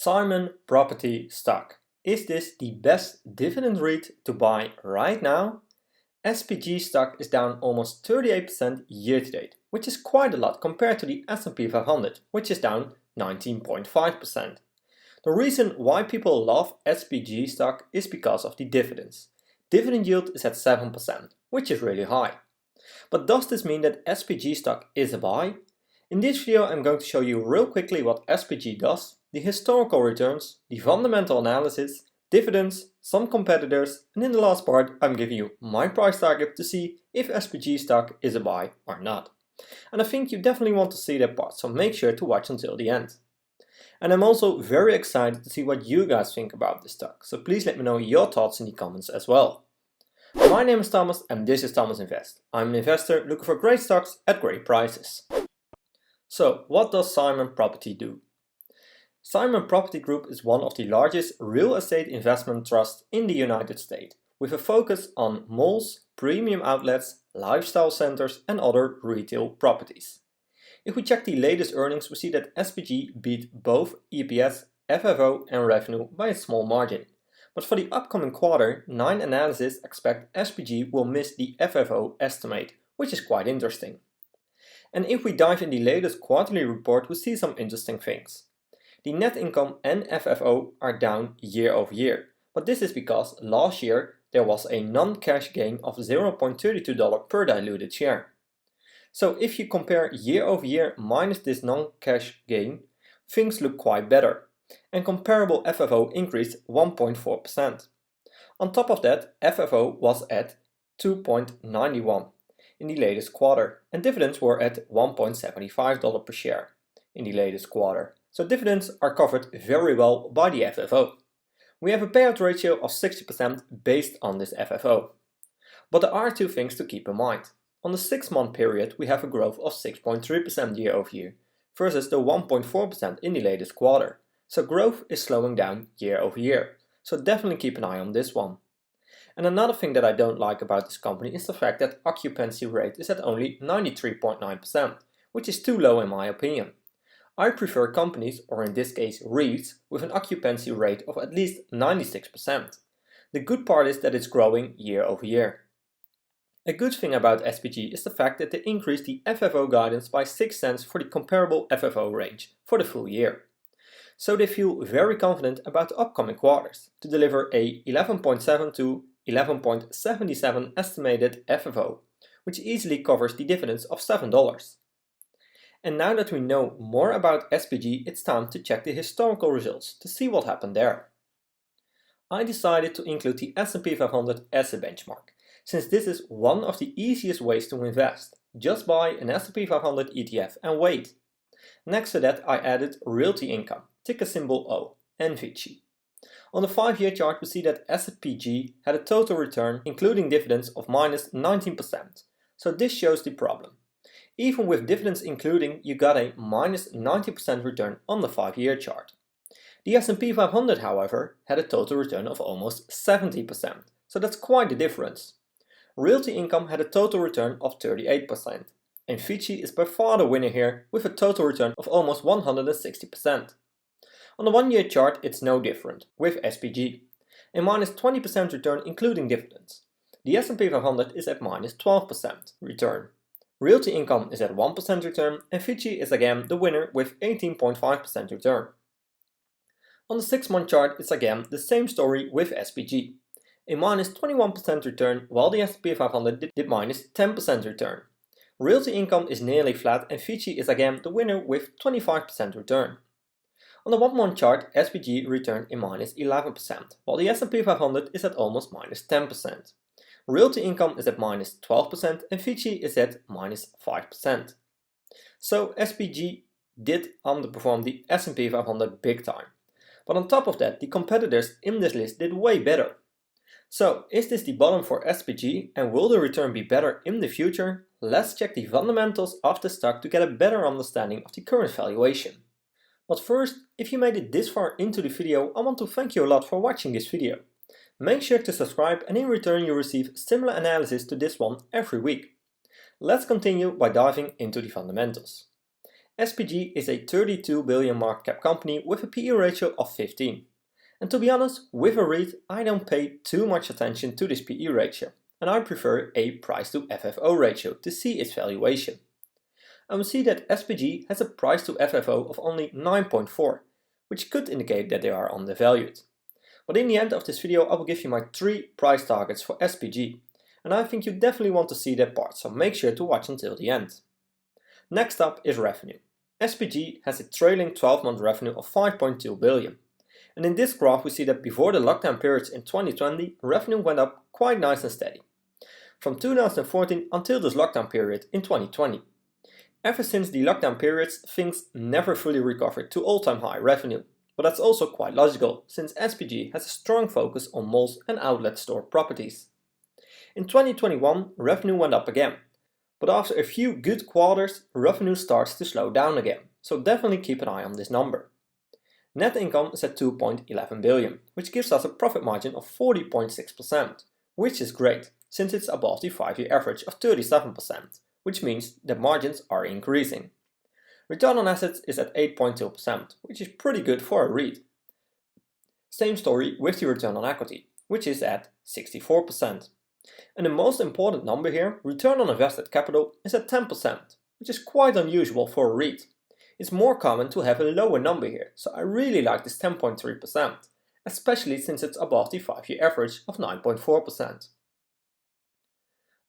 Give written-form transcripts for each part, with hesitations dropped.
Simon Property stock. Is this the best dividend REIT to buy right now? SPG stock is down almost 38% year to date, which is quite a lot compared to the S&P 500, which is down 19.5%. The reason why people love SPG stock is because of the dividends. Dividend yield is at 7%, which is really high. But does this mean that SPG stock is a buy? In this video I'm going to show you real quickly what SPG does, the historical returns, the fundamental analysis, dividends, some competitors, and in the last part I'm giving you my price target to see if SPG stock is a buy or not. And I think you definitely want to see that part, so make sure to watch until the end. And I'm also very excited to see what you guys think about this stock, so please let me know your thoughts in the comments as well. My name is Thomas and this is Thomas Invest. I'm an investor looking for great stocks at great prices. So what does Simon Property do? Simon Property Group is one of the largest real estate investment trusts in the United States, with a focus on malls, premium outlets, lifestyle centers and other retail properties. If we check the latest earnings, we see that SPG beat both EPS, FFO and revenue by a small margin. But for the upcoming quarter, 9 analysts expect SPG will miss the FFO estimate, which is quite interesting. And if we dive in the latest quarterly report, we see some interesting things. The net income and FFO are down year over year, but this is because last year there was a non-cash gain of $0.32 per diluted share. So if you compare year over year minus this non-cash gain, things look quite better, and comparable FFO increased 1.4%. On top of that, FFO was at 2.91 in the latest quarter, and dividends were at $1.75 per share in the latest quarter. So dividends are covered very well by the FFO. We have a payout ratio of 60% based on this FFO. But there are two things to keep in mind. On the 6-month period we have a growth of 6.3% year over year versus the 1.4% in the latest quarter. So growth is slowing down year over year. So definitely keep an eye on this one. And another thing that I don't like about this company is the fact that occupancy rate is at only 93.9%, which is too low in my opinion. I prefer companies, or in this case REITs, with an occupancy rate of at least 96%. The good part is that it's growing year over year. A good thing about SPG is the fact that they increased the FFO guidance by 6 cents for the comparable FFO range for the full year. So they feel very confident about the upcoming quarters to deliver a 11.7 to 11.77 estimated FFO, which easily covers the dividends of $7. And now that we know more about SPG, it's time to check the historical results to see what happened there. I decided to include the S&P 500 as a benchmark, since this is one of the easiest ways to invest. Just buy an S&P 500 ETF and wait. Next to that I added realty income, ticker symbol O, and VICI. On the 5-year chart we see that SPG had a total return including dividends of minus 19%, so this shows the problem. Even with dividends including, you got a minus 90% return on the 5-year chart. The S&P 500 however had a total return of almost 70%, so that's quite a difference. Realty income had a total return of 38%, and VICI is by far the winner here with a total return of almost 160%. On the 1-year chart it's no different, with SPG, a minus 20% return including dividends. The S&P 500 is at minus 12% return. Realty income is at 1% return and VICI is again the winner with 18.5% return. On the 6-month chart it's again the same story with SPG. A minus 21% return while the S&P 500 did minus 10% return. Realty income is nearly flat and VICI is again the winner with 25% return. On the 1-month chart SPG returned a minus 11% while the S&P 500 is at almost minus 10%. Realty income is at minus 12% and VICI is at minus 5%. So SPG did underperform the S&P 500 big time. But on top of that, the competitors in this list did way better. So is this the bottom for SPG and will the return be better in the future? Let's check the fundamentals of the stock to get a better understanding of the current valuation. But first, if you made it this far into the video, I want to thank you a lot for watching this video. Make sure to subscribe and in return you receive similar analysis to this one every week. Let's continue by diving into the fundamentals. SPG is a 32 billion market cap company with a PE ratio of 15. And to be honest, with a REIT, I don't pay too much attention to this PE ratio, and I prefer a price to FFO ratio to see its valuation. And we see that SPG has a price to FFO of only 9.4, which could indicate that they are undervalued. But in the end of this video, I will give you my 3 price targets for SPG, and I think you definitely want to see that part, so make sure to watch until the end. Next up is revenue. SPG has a trailing 12-month revenue of 5.2 billion. And in this graph we see that before the lockdown periods in 2020, revenue went up quite nice and steady. From 2014 until this lockdown period in 2020. Ever since the lockdown periods, things never fully recovered to all-time high revenue. But that's also quite logical, since SPG has a strong focus on malls and outlet store properties. In 2021, revenue went up again. But after a few good quarters, revenue starts to slow down again, so definitely keep an eye on this number. Net income is at 2.11 billion, which gives us a profit margin of 40.6%, which is great, since it's above the 5-year average of 37%, which means that margins are increasing. Return on assets is at 8.2%, which is pretty good for a REIT. Same story with the return on equity, which is at 64%. And the most important number here, return on invested capital, is at 10%, which is quite unusual for a REIT. It's more common to have a lower number here, so I really like this 10.3%, especially since it's above the 5-year average of 9.4%.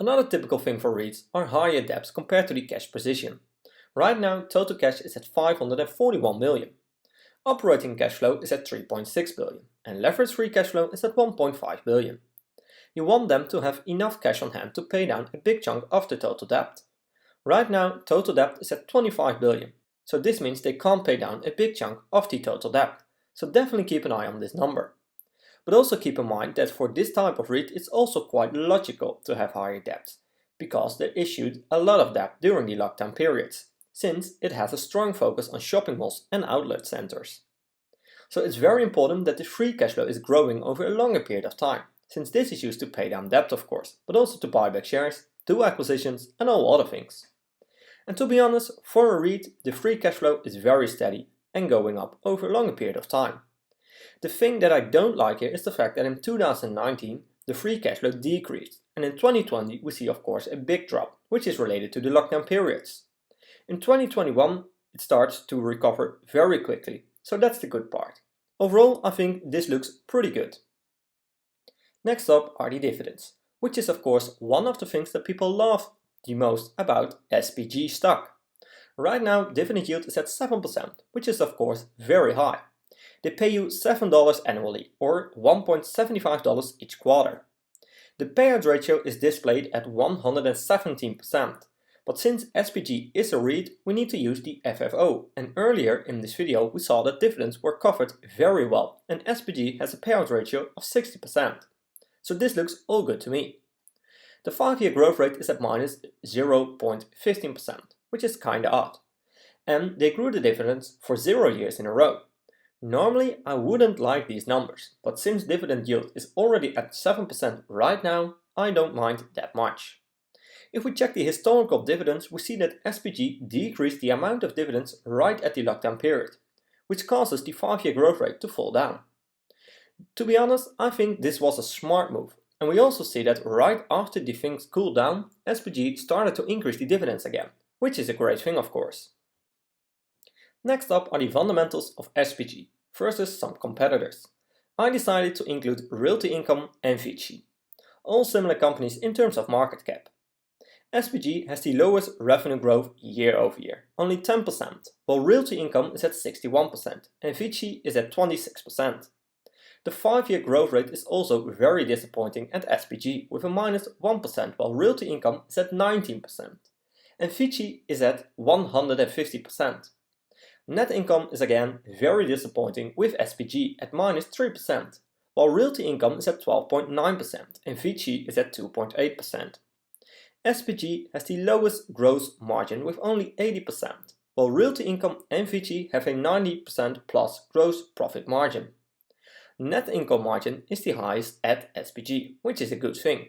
Another typical thing for REITs are higher debts compared to the cash position. Right now, total cash is at 541 million. Operating cash flow is at 3.6 billion, and leverage-free cash flow is at 1.5 billion. You want them to have enough cash on hand to pay down a big chunk of the total debt. Right now, total debt is at 25 billion, so this means they can't pay down a big chunk of the total debt, so definitely keep an eye on this number. But also keep in mind that for this type of REIT it's also quite logical to have higher debts, because they issued a lot of debt during the lockdown periods, since it has a strong focus on shopping malls and outlet centers. So it's very important that the free cash flow is growing over a longer period of time, since this is used to pay down debt of course, but also to buy back shares, do acquisitions and all other things. And to be honest, for a REIT the free cash flow is very steady and going up over a longer period of time. The thing that I don't like here is the fact that in 2019 the free cash flow decreased, and in 2020 we see of course a big drop, which is related to the lockdown periods. In 2021 it starts to recover very quickly, so that's the good part. Overall I think this looks pretty good. Next up are the dividends, which is of course one of the things that people love the most about SPG stock. Right now dividend yield is at 7%, which is of course very high. They pay you $7 annually, or $1.75 each quarter. The payout ratio is displayed at 117%, but since SPG is a REIT, we need to use the FFO, and earlier in this video we saw that dividends were covered very well, and SPG has a payout ratio of 60%. So this looks all good to me. The 5-year growth rate is at minus 0.15%, which is kinda odd. And they grew the dividends for 0 years in a row. Normally I wouldn't like these numbers, but since dividend yield is already at 7% right now, I don't mind that much. If we check the historical dividends, we see that SPG decreased the amount of dividends right at the lockdown period, which causes the 5-year growth rate to fall down. To be honest, I think this was a smart move, and we also see that right after the things cooled down, SPG started to increase the dividends again, which is a great thing of course. Next up are the fundamentals of SPG versus some competitors. I decided to include Realty Income and Vici, all similar companies in terms of market cap. SPG has the lowest revenue growth year over year, only 10%, while Realty Income is at 61% and Vici is at 26%. The 5-year growth rate is also very disappointing at SPG with a minus 1%, while Realty Income is at 19% and Vici is at 150%. Net income is again very disappointing with SPG at minus 3%, while Realty Income is at 12.9% and Vici is at 2.8%. SPG has the lowest gross margin with only 80%, while Realty Income and Vici have a 90% plus gross profit margin. Net income margin is the highest at SPG, which is a good thing.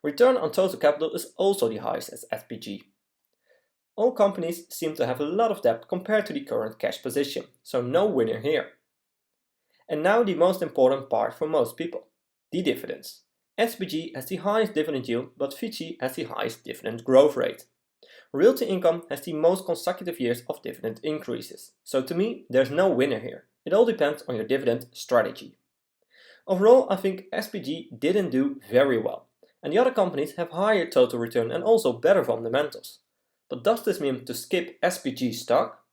Return on total capital is also the highest as SPG. All companies seem to have a lot of debt compared to the current cash position, so no winner here. And now the most important part for most people, the dividends. SPG has the highest dividend yield, but Fitchi has the highest dividend growth rate. Realty Income has the most consecutive years of dividend increases, so to me there's no winner here. It all depends on your dividend strategy. Overall, I think SPG didn't do very well, and the other companies have higher total return and also better fundamentals. But does this mean to skip SPG stock?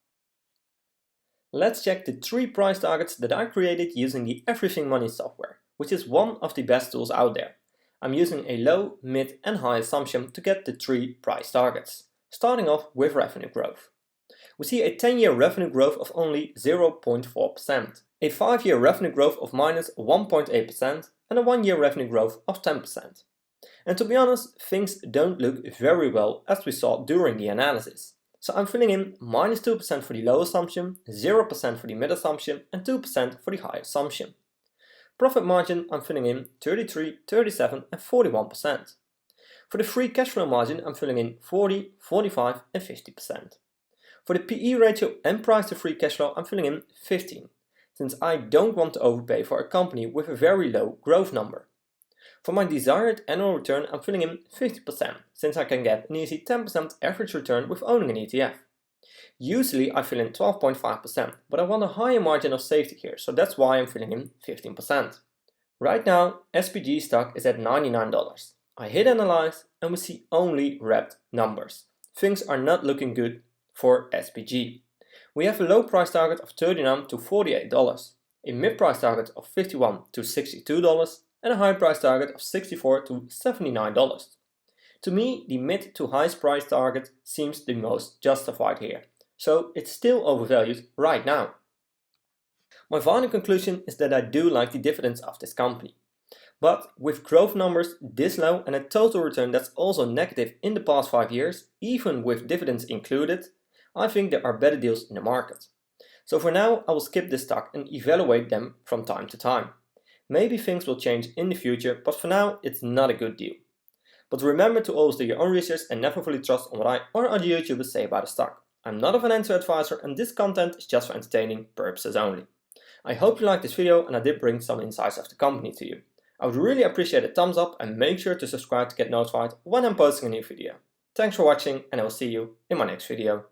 Let's check the 3 price targets that I created using the Everything Money software, which is one of the best tools out there. I'm using a low, mid and high assumption to get the 3 price targets, starting off with revenue growth. We see a 10-year revenue growth of only 0.4%, a 5-year revenue growth of minus 1.8% and a 1-year revenue growth of 10%. And to be honest, things don't look very well as we saw during the analysis. So I'm filling in minus 2% for the low assumption, 0% for the mid assumption and 2% for the high assumption. Profit margin I'm filling in 33, 37 and 41%. For the free cash flow margin I'm filling in 40, 45 and 50%. For the PE ratio and price to free cash flow I'm filling in 15, since I don't want to overpay for a company with a very low growth number. For my desired annual return I'm filling in 50%, since I can get an easy 10% average return with owning an ETF. Usually I fill in 12.5%, but I want a higher margin of safety here, so that's why I'm filling in 15%. Right now SPG stock is at $99. I hit analyze and we see only red numbers. Things are not looking good for SPG. We have a low price target of $39 to $48, a mid price target of $51 to $62, and a high price target of $64 to $79. To me, the mid to highest price target seems the most justified here, so it's still overvalued right now. My final conclusion is that I do like the dividends of this company. But with growth numbers this low and a total return that's also negative in the past 5 years, even with dividends included, I think there are better deals in the market. So for now I will skip this stock and evaluate them from time to time. Maybe things will change in the future, but for now it's not a good deal. But remember to always do your own research and never fully trust on what I or other YouTubers say about a stock. I'm not a financial advisor and this content is just for entertaining purposes only. I hope you liked this video and I did bring some insights of the company to you. I would really appreciate a thumbs up and make sure to subscribe to get notified when I'm posting a new video. Thanks for watching and I will see you in my next video.